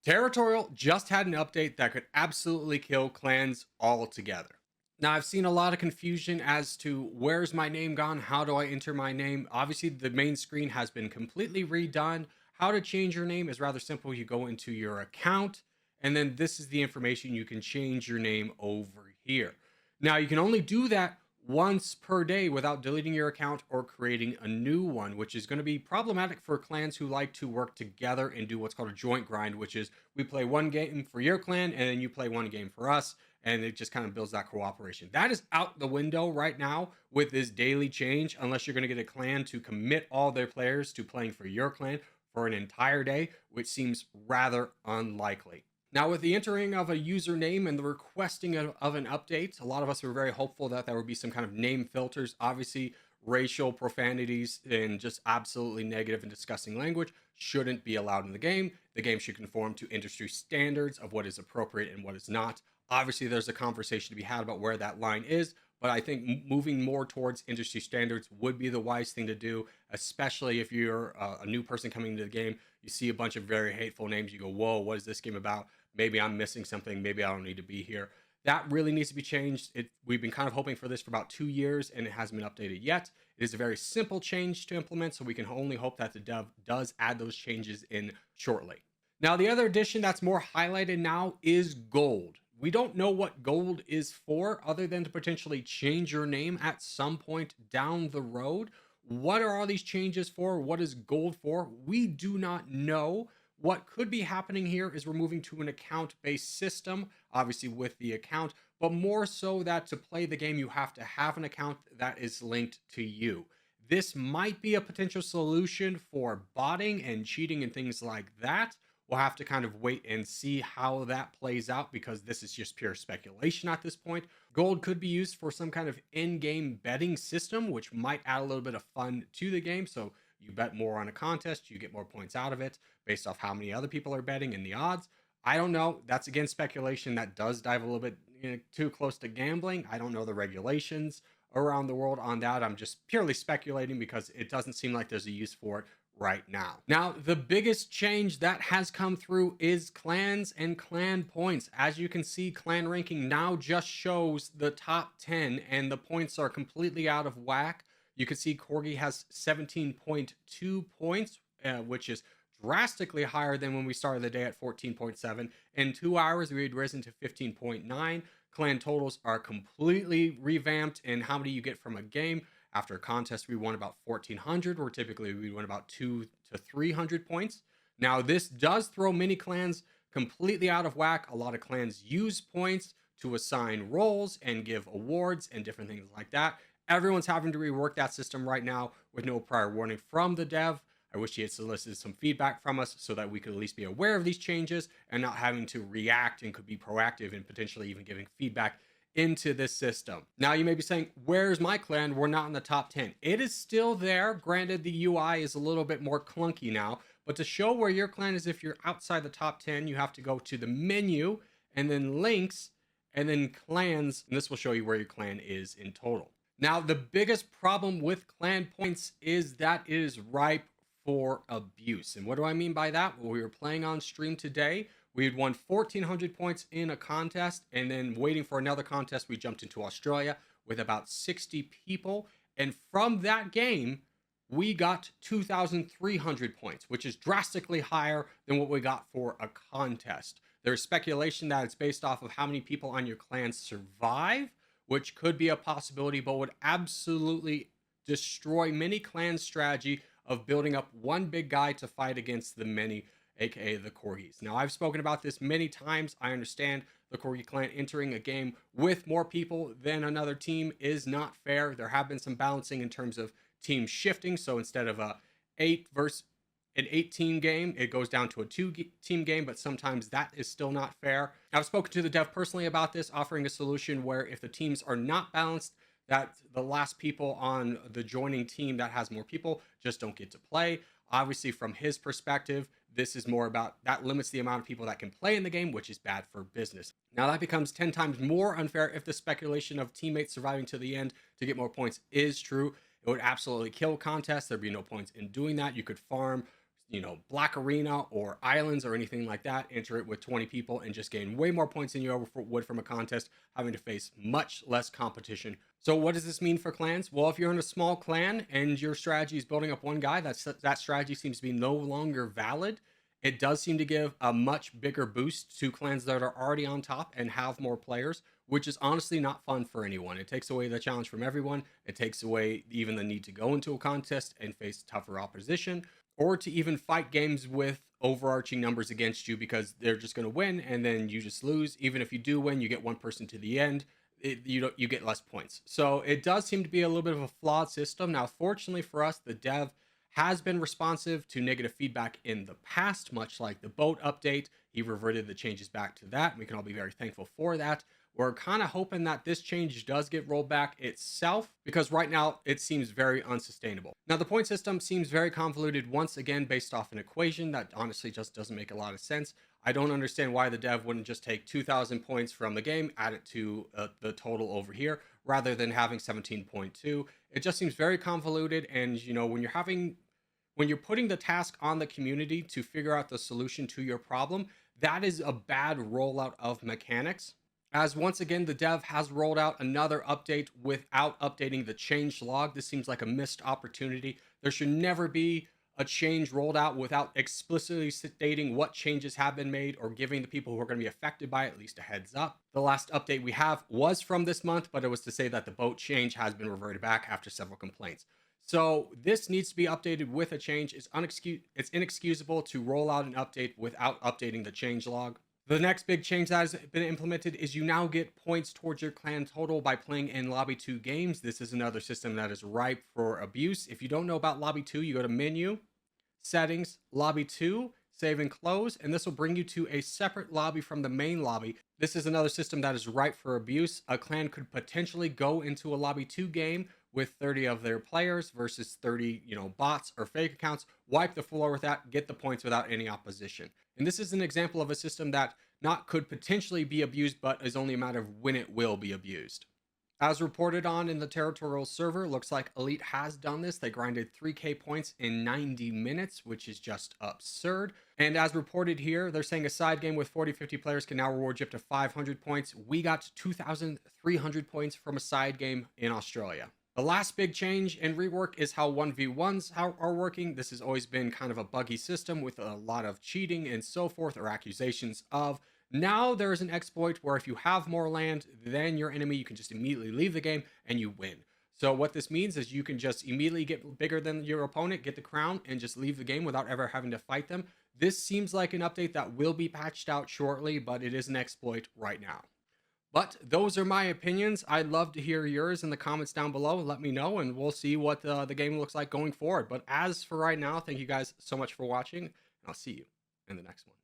Territorial just had an update that could absolutely kill clans altogether. Now, I've seen a lot of confusion as to where's my name gone? How do I enter my name? Obviously, the main screen has been completely redone. How to change your name is rather simple. You go into your account, and then this is the information you can change your name over here. Now, you can only do that once per day without deleting your account or creating a new one, which is going to be problematic for clans who like to work together and do what's called a joint grind, which is we play one game for your clan and then you play one game for us. And it just kind of builds that cooperation. That is out the window right now with this daily change, unless you're going to get a clan to commit all their players to playing for your clan for an entire day, which seems rather unlikely. Now, with the entering of a username and the requesting of an update, a lot of us were very hopeful that there would be some kind of name filters. Obviously, racial profanities and just absolutely negative and disgusting language shouldn't be allowed in the game. The game should conform to industry standards of what is appropriate and what is not. Obviously, there's a conversation to be had about where that line is, but I think moving more towards industry standards would be the wise thing to do, especially if you're a new person coming into the game. You see a bunch of very hateful names, you go, whoa, what is this game about? Maybe I'm missing something. Maybe I don't need to be here. That really needs to be changed. We've been kind of hoping for this for about 2 years and it hasn't been updated yet. It is a very simple change to implement, so we can only hope that the dev does add those changes in shortly. Now, the other addition that's more highlighted now is gold. We don't know what gold is for other than to potentially change your name at some point down the road. What are all these changes for? What is gold for? We do not know. What could be happening here is we're moving to an account based system, obviously with the account, but more so that to play the game, you have to have an account that is linked to you. This might be a potential solution for botting and cheating and things like that. We'll have to kind of wait and see how that plays out because this is just pure speculation at this point. Gold could be used for some kind of in game betting system, which might add a little bit of fun to the game. So you bet more on a contest, you get more points out of it based off how many other people are betting and the odds. I don't know. That's again speculation that does dive a little bit too close to gambling. I don't know the regulations around the world on that. I'm just purely speculating because it doesn't seem like there's a use for it right now. Now, the biggest change that has come through is clans and clan points. As you can see, clan ranking now just shows the top 10 and the points are completely out of whack. You can see Corgi has 17.2 points, which is drastically higher than when we started the day at 14.7. In 2 hours, we had risen to 15.9. Clan totals are completely revamped in how many you get from a game. After a contest, we won about 1,400, where typically we win about 200 to 300 points. Now, this does throw many clans completely out of whack. A lot of clans use points to assign roles and give awards and different things like that. Everyone's having to rework that system right now with no prior warning from the dev. I wish he had solicited some feedback from us so that we could at least be aware of these changes and not having to react and could be proactive and potentially even giving feedback into this system. Now, you may be saying, where's my clan? We're not in the top 10. It is still there. Granted, the UI is a little bit more clunky now, but to show where your clan is, if you're outside the top 10, you have to go to the menu and then links and then clans, and this will show you where your clan is in total. Now, the biggest problem with clan points is that it is ripe for abuse. And what do I mean by that? Well, we were playing on stream today. We had won 1,400 points in a contest, and then waiting for another contest, we jumped into Australia with about 60 people. And from that game, we got 2,300 points, which is drastically higher than what we got for a contest. There's speculation that it's based off of how many people on your clan survive, which could be a possibility, but would absolutely destroy many clans' strategy of building up one big guy to fight against the many, aka the Corgis. Now, I've spoken about this many times. I understand the Corgi clan entering a game with more people than another team is not fair. There have been some balancing in terms of team shifting. So instead of a 8 versus an 18 game, it goes down to a 2 team game, but sometimes that is still not fair. I've spoken to the dev personally about this, offering a solution where if the teams are not balanced, that the last people on the joining team that has more people just don't get to play. Obviously, from his perspective, this is more about that limits the amount of people that can play in the game, which is bad for business. Now, that becomes 10 times more unfair if the speculation of teammates surviving to the end to get more points is true. It would absolutely kill contests. There'd be no points in doing that. You could farm Black Arena or Islands or anything like that. Enter it with 20 people and just gain way more points than you ever would from a contest, having to face much less competition. So what does this mean for clans? Well, if you're in a small clan and your strategy is building up one guy, that strategy seems to be no longer valid. It does seem to give a much bigger boost to clans that are already on top and have more players, which is honestly not fun for anyone. It takes away the challenge from everyone. It takes away even the need to go into a contest and face tougher opposition, or to even fight games with overarching numbers against you because they're just going to win and then you just lose. Even if you do win, you get one person to the end. You get less points. So it does seem to be a little bit of a flawed system. Now, fortunately for us, the dev has been responsive to negative feedback in the past, much like the boat update. He reverted the changes back to that. We can all be very thankful for that. We're kind of hoping that this change does get rolled back itself, because right now it seems very unsustainable. Now, the point system seems very convoluted once again based off an equation that honestly just doesn't make a lot of sense. I don't understand why the dev wouldn't just take 2,000 points from the game, add it to the total over here, rather than having 17.2. It just seems very convoluted. And, when you're putting the task on the community to figure out the solution to your problem, that is a bad rollout of mechanics. As once again, the dev has rolled out another update without updating the change log. This seems like a missed opportunity. There should never be a change rolled out without explicitly stating what changes have been made or giving the people who are going to be affected by it at least a heads up. The last update we have was from this month, but it was to say that the boat change has been reverted back after several complaints. So this needs to be updated with a change. It's inexcusable to roll out an update without updating the change log. The next big change that has been implemented is you now get points towards your clan total by playing in Lobby 2 games. This is another system that is ripe for abuse. If you don't know about Lobby 2, you go to Menu, Settings, Lobby 2, Save and Close, and this will bring you to a separate lobby from the main lobby. This is another system that is ripe for abuse. A clan could potentially go into a Lobby 2 game with 30 of their players versus 30, bots or fake accounts, wipe the floor with that, get the points without any opposition. And this is an example of a system that not could potentially be abused, but is only a matter of when it will be abused. As reported on in the Territorial server, looks like Elite has done this. They grinded 3k points in 90 minutes, which is just absurd. And as reported here, they're saying a side game with 40-50 players can now reward you up to 500 points. We got 2,300 points from a side game in Australia. The last big change and rework is how 1v1s are working. This has always been kind of a buggy system with a lot of cheating and so forth, or accusations of. Now there is an exploit where if you have more land than your enemy, you can just immediately leave the game and you win. So what this means is you can just immediately get bigger than your opponent, get the crown, and just leave the game without ever having to fight them. This seems like an update that will be patched out shortly, but it is an exploit right now. But those are my opinions. I'd love to hear yours in the comments down below. Let me know, and we'll see what the game looks like going forward. But as for right now, thank you guys so much for watching, and I'll see you in the next one.